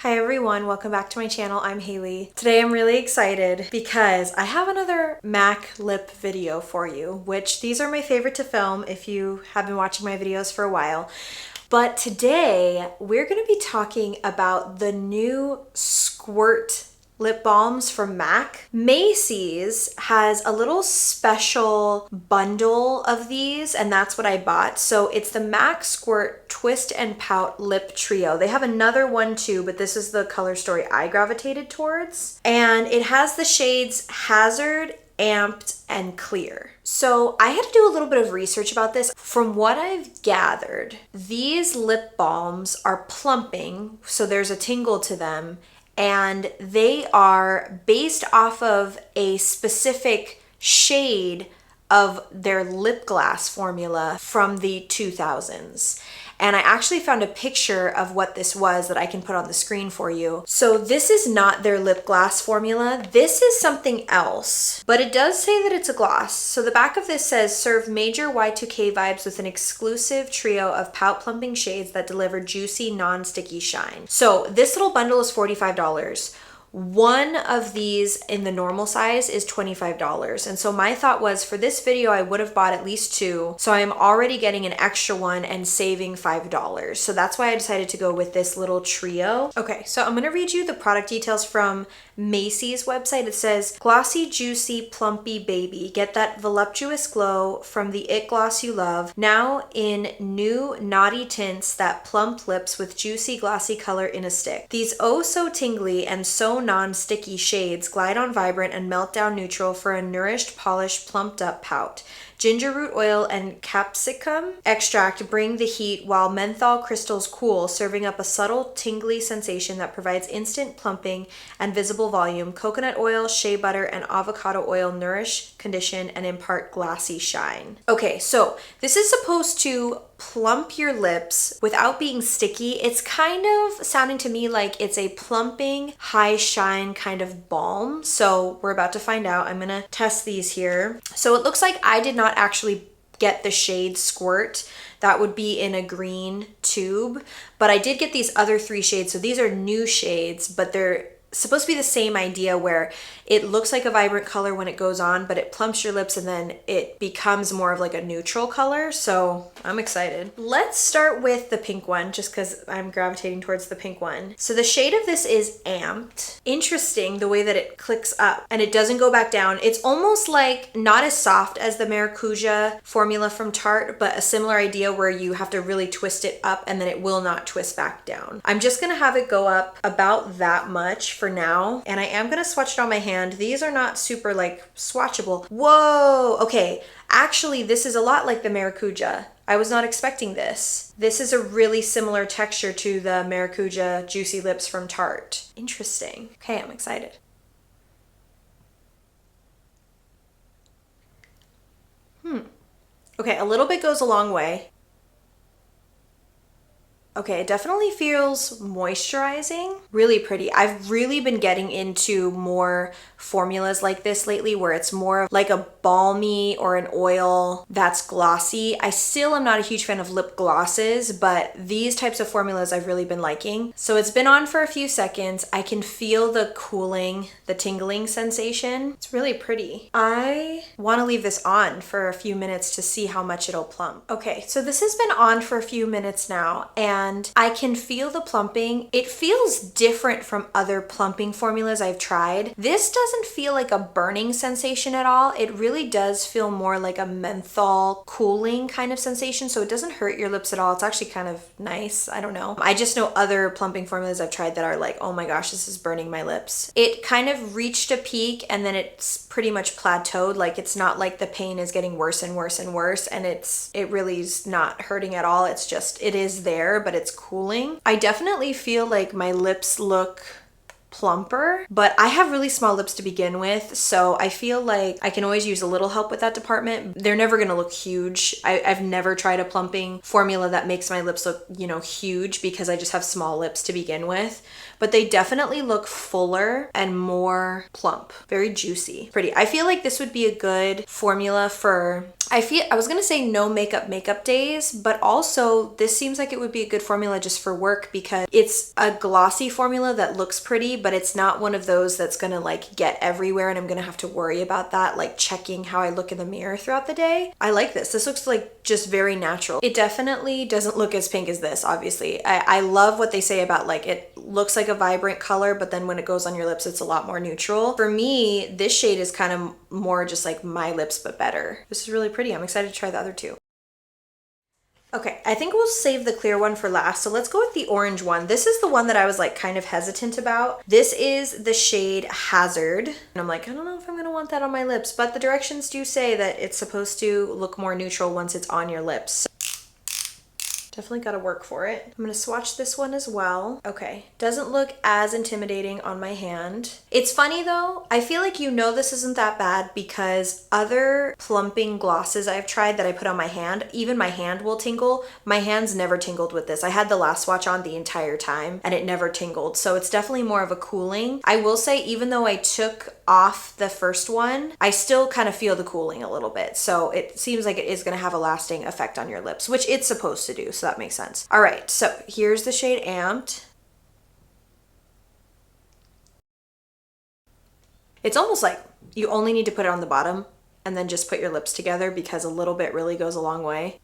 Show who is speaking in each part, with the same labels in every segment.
Speaker 1: Hi everyone, welcome back to my channel. I'm Haley. Today I'm really excited because I have another MAC lip video for you, which these are my favorite to film if you have been watching my videos for a while. But today we're going to be talking about the new Squirt lip balms from MAC. Macy's has a little special bundle of these, and that's what I bought. So it's the MAC Squirt Twist and Pout Lip Trio. They have another one too, but this is the color story I gravitated towards. And it has the shades Hazard, Amped, and Clear. So I had to do a little bit of research about this. From what I've gathered, these lip balms are plumping, so there's a tingle to them, and they are based off of a specific shade of their lip gloss formula from the 2000s. And I actually found a picture of what this was that I can put on the screen for you. So this is not their lip gloss formula. This is something else, but it does say that it's a gloss. So the back of this says, serve major Y2K vibes with an exclusive trio of pout plumping shades that deliver juicy, non-sticky shine. So this little bundle is $45. One of these in the normal size is $25. And so my thought was, for this video, I would have bought at least two. So I'm already getting an extra one and saving $5. So that's why I decided to go with this little trio. Okay, so I'm gonna read you the product details from Macy's website. It says, glossy, juicy, plumpy baby. Get that voluptuous glow from the it gloss you love. Now in new naughty tints that plump lips with juicy, glossy color in a stick. These oh so tingly and so non-sticky shades glide on vibrant and melt down neutral for a nourished, polished, plumped up pout. Ginger root oil and capsicum extract bring the heat while menthol crystals cool, serving up a subtle tingly sensation that provides instant plumping and visible volume. Coconut oil, shea butter, and avocado oil nourish, condition, and impart glassy shine. Okay, so this is supposed to plump your lips without being sticky. It's kind of sounding to me like it's a plumping, high shine kind of balm. So we're about to find out. I'm gonna test these here. So it looks like I did not actually get the shade Squirt. That would be in a green tube, but I did get these other three shades. So these are new shades, but they're supposed to be the same idea where it looks like a vibrant color when it goes on, but it plumps your lips and then it becomes more of like a neutral color. So I'm excited. Let's start with the pink one just because I'm gravitating towards the pink one. So the shade of this is Amped. Interesting the way that it clicks up and it doesn't go back down. It's almost like not as soft as the Maracuja formula from Tarte, but a similar idea where you have to really twist it up and then it will not twist back down. I'm just gonna have it go up about that much for now, and I am gonna swatch it on my hand. These are not super like swatchable. Whoa, okay, actually this is a lot like the Maracuja. I was not expecting this. This is a really similar texture to the Maracuja Juicy Lips from Tarte. Interesting. Okay, I'm excited. Okay, a little bit goes a long way. Okay, it definitely feels moisturizing. Really pretty. I've really been getting into more formulas like this lately where it's more like a balmy or an oil that's glossy. I still am not a huge fan of lip glosses, but these types of formulas I've really been liking. So it's been on for a few seconds. I can feel the cooling, the tingling sensation. It's really pretty. I want to leave this on for a few minutes to see how much it'll plump. Okay, so this has been on for a few minutes now, and I can feel the plumping. It feels different from other plumping formulas I've tried. This doesn't feel like a burning sensation at all. It really does feel more like a menthol cooling kind of sensation, so it doesn't hurt your lips at all. It's actually kind of nice. I don't know. I just know other plumping formulas I've tried that are like, oh my gosh, this is burning my lips. It kind of reached a peak and then it's pretty much plateaued. Like it's not like the pain is getting worse and worse and worse, and it really is not hurting at all. It's just, it is there, but it's cooling. I definitely feel like my lips look plumper, but I have really small lips to begin with, so I feel like I can always use a little help with that department. They're never gonna look huge. I've never tried a plumping formula that makes my lips look, you know, huge because I just have small lips to begin with, but they definitely look fuller and more plump, very juicy, pretty. I feel like this would be a good formula for I was gonna say no makeup days, but also this seems like it would be a good formula just for work because it's a glossy formula that looks pretty, but it's not one of those that's gonna like get everywhere and I'm gonna have to worry about that, like checking how I look in the mirror throughout the day. I like this. This looks like just very natural. It definitely doesn't look as pink as this, obviously. I love what they say about like it looks like a vibrant color, but then when it goes on your lips, it's a lot more neutral. For me, this shade is kind of more just like my lips, but better. This is really pretty. I'm excited to try the other two. Okay, I think we'll save the clear one for last. So let's go with the orange one. This is the one that I was like kind of hesitant about. This is the shade Hazard. And I'm like, I don't know if I'm gonna want that on my lips, but the directions do say that it's supposed to look more neutral once it's on your lips. Definitely got to work for it. I'm going to swatch this one as well. Okay, doesn't look as intimidating on my hand. It's funny though, I feel like this isn't that bad because other plumping glosses I've tried that I put on my hand, even my hand will tingle. My hands never tingled with this. I had the last swatch on the entire time and it never tingled. So it's definitely more of a cooling. I will say even though I took off the first one, I still kind of feel the cooling a little bit. So it seems like it is going to have a lasting effect on your lips, which it's supposed to do. So that makes sense. All right, so here's the shade Amped. It's almost like you only need to put it on the bottom and then just put your lips together because a little bit really goes a long way.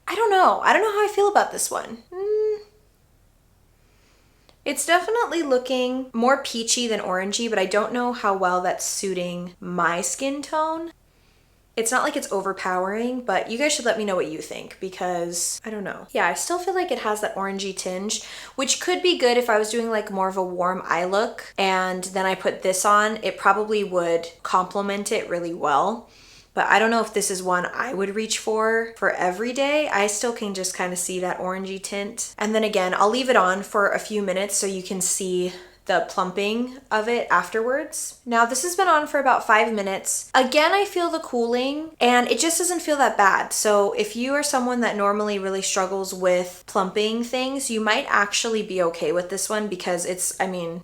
Speaker 1: I don't know how I feel about this one. It's definitely looking more peachy than orangey, but I don't know how well that's suiting my skin tone. It's not like it's overpowering, but you guys should let me know what you think because I don't know. Yeah, I still feel like it has that orangey tinge, which could be good if I was doing like more of a warm eye look and then I put this on. It probably would complement it really well. But I don't know if this is one I would reach for every day. I still can just kind of see that orangey tint. And then again, I'll leave it on for a few minutes so you can see the plumping of it afterwards. Now this has been on for about 5 minutes. Again, I feel the cooling and it just doesn't feel that bad. So if you are someone that normally really struggles with plumping things, you might actually be okay with this one because it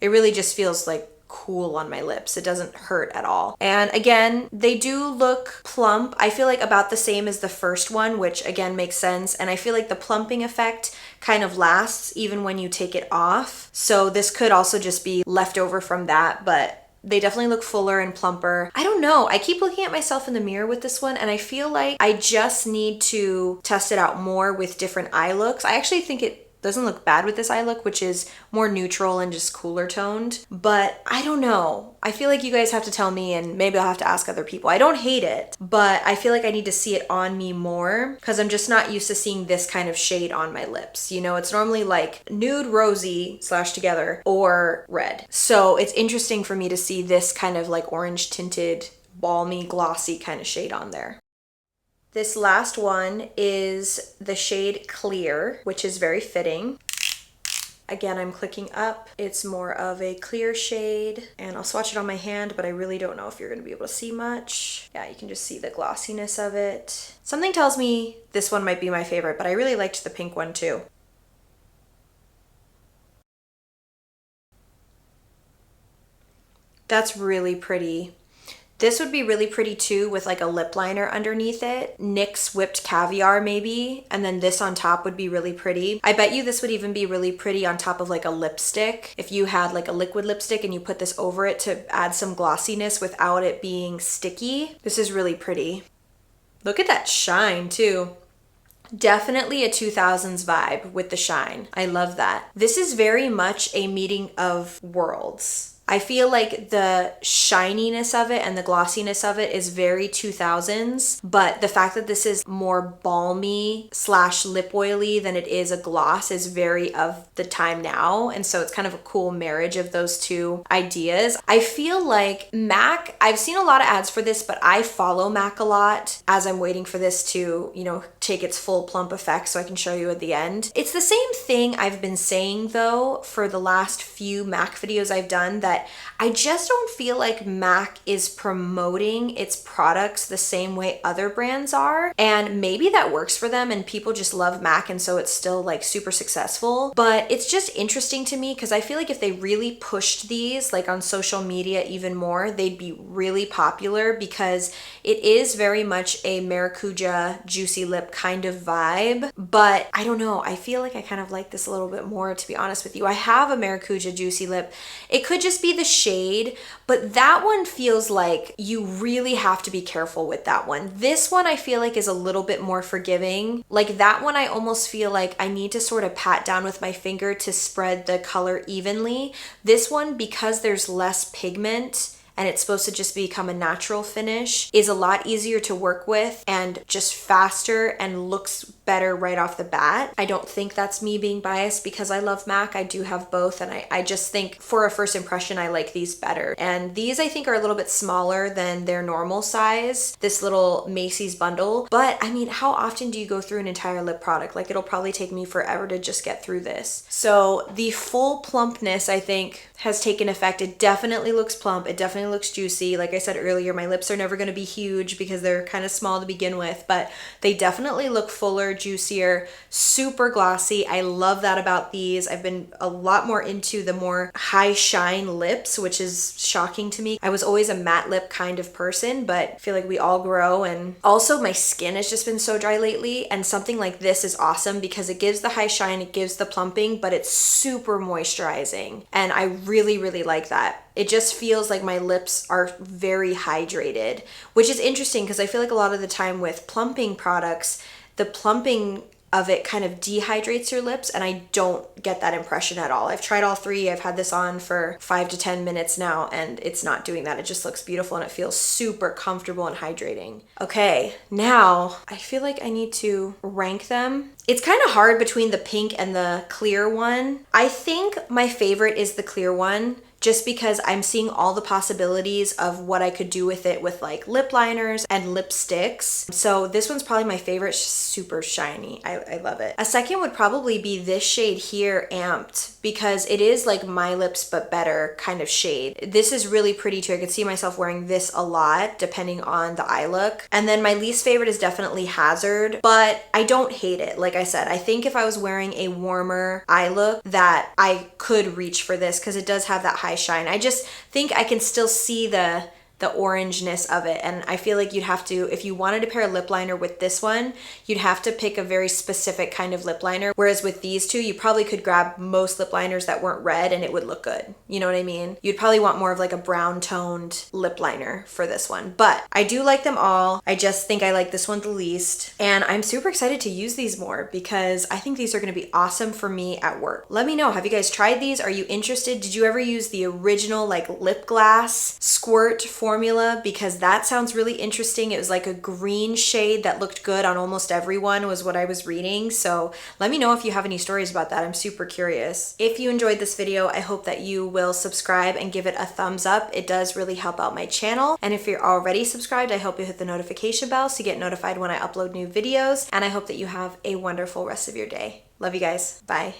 Speaker 1: really just feels like cool on my lips. It doesn't hurt at all. And again, they do look plump. I feel like about the same as the first one, which again makes sense. And I feel like the plumping effect kind of lasts even when you take it off. So this could also just be left over from that, but they definitely look fuller and plumper. I don't know. I keep looking at myself in the mirror with this one and I feel like I just need to test it out more with different eye looks. I actually think it doesn't look bad with this eye look, which is more neutral and just cooler toned. But I don't know. I feel like you guys have to tell me and maybe I'll have to ask other people. I don't hate it, but I feel like I need to see it on me more because I'm just not used to seeing this kind of shade on my lips. You know, it's normally like nude rosy / together or red. So it's interesting for me to see this kind of like orange tinted, balmy, glossy kind of shade on there. This last one is the shade Clear, which is very fitting. Again, I'm clicking up. It's more of a clear shade and I'll swatch it on my hand, but I really don't know if you're gonna be able to see much. Yeah, you can just see the glossiness of it. Something tells me this one might be my favorite, but I really liked the pink one too. That's really pretty. This would be really pretty too with like a lip liner underneath it. NYX Whipped Caviar maybe, and then this on top would be really pretty. I bet you this would even be really pretty on top of like a lipstick. If you had like a liquid lipstick and you put this over it to add some glossiness without it being sticky. This is really pretty. Look at that shine too. Definitely a 2000s vibe with the shine. I love that. This is very much a meeting of worlds. I feel like the shininess of it and the glossiness of it is very 2000s, but the fact that this is more balmy / lip oily than it is a gloss is very of the time now. And so it's kind of a cool marriage of those two ideas. I feel like MAC, I've seen a lot of ads for this, but I follow MAC a lot as I'm waiting for this to, take its full plump effect so I can show you at the end. It's the same thing I've been saying though for the last few MAC videos I've done, that but I just don't feel like MAC is promoting its products the same way other brands are. And maybe that works for them and people just love MAC and so it's still like super successful. But it's just interesting to me because I feel like if they really pushed these like on social media even more, they'd be really popular because it is very much a maracuja juicy lip kind of vibe. But I don't know, I feel like I kind of like this a little bit more, to be honest with you. I have a maracuja juicy lip. It could just be the shade, but that one feels like you really have to be careful with that one. This one I feel like is a little bit more forgiving. Like that one I almost feel like I need to sort of pat down with my finger to spread the color evenly. This one, because there's less pigment and it's supposed to just become a natural finish, is a lot easier to work with and just faster and looks better right off the bat. I don't think that's me being biased because I love MAC. I do have both, and I just think for a first impression I like these better. And these I think are a little bit smaller than their normal size, this little Macy's bundle. But I mean, how often do you go through an entire lip product? Like it'll probably take me forever to just get through this. So the full plumpness I think has taken effect. It definitely looks plump. It definitely looks juicy. Like I said earlier, my lips are never going to be huge because they're kind of small to begin with, but they definitely look fuller, juicier, super glossy. I love that about these. I've been a lot more into the more high shine lips, which is shocking to me. I was always a matte lip kind of person, but I feel like we all grow. And also my skin has just been so dry lately, and something like this is awesome because it gives the high shine, it gives the plumping, but it's super moisturizing. And I really like that. It just feels like my lips are very hydrated, which is interesting because I feel like a lot of the time with plumping products, the plumping of it kind of dehydrates your lips, and I don't get that impression at all. I've tried all three. I've had this on for 5 to 10 minutes now, and it's not doing that. It just looks beautiful and it feels super comfortable and hydrating. Okay, now I feel like I need to rank them. It's kind of hard between the pink and the clear one. I think my favorite is the clear one, just because I'm seeing all the possibilities of what I could do with it with like lip liners and lipsticks. So this one's probably my favorite, super shiny. I love it. A second would probably be this shade here, Amped, because it is like My Lips but better kind of shade. This is really pretty too. I could see myself wearing this a lot depending on the eye look. And then my least favorite is definitely Hazard, but I don't hate it. Like I said, I think if I was wearing a warmer eye look that I could reach for this because it does have that high shine. I just think I can still see the orangeness of it, and I feel like you'd have to, if you wanted to pair a lip liner with this one, you'd have to pick a very specific kind of lip liner, whereas with these two you probably could grab most lip liners that weren't red and it would look good. You know what I mean? You'd probably want more of like a brown toned lip liner for this one, but I do like them all. I just think I like this one the least, and I'm super excited to use these more because I think these are going to be awesome for me at work. Let me know, have you guys tried these? Are you interested? Did you ever use the original like lip glass Squirt formula? Because that sounds really interesting. It was like a green shade that looked good on almost everyone, was what I was reading. So let me know if you have any stories about that. I'm super curious. If you enjoyed this video, I hope that you will subscribe and give it a thumbs up. It does really help out my channel. And if you're already subscribed, I hope you hit the notification bell so you get notified when I upload new videos. And I hope that you have a wonderful rest of your day. Love you guys. Bye.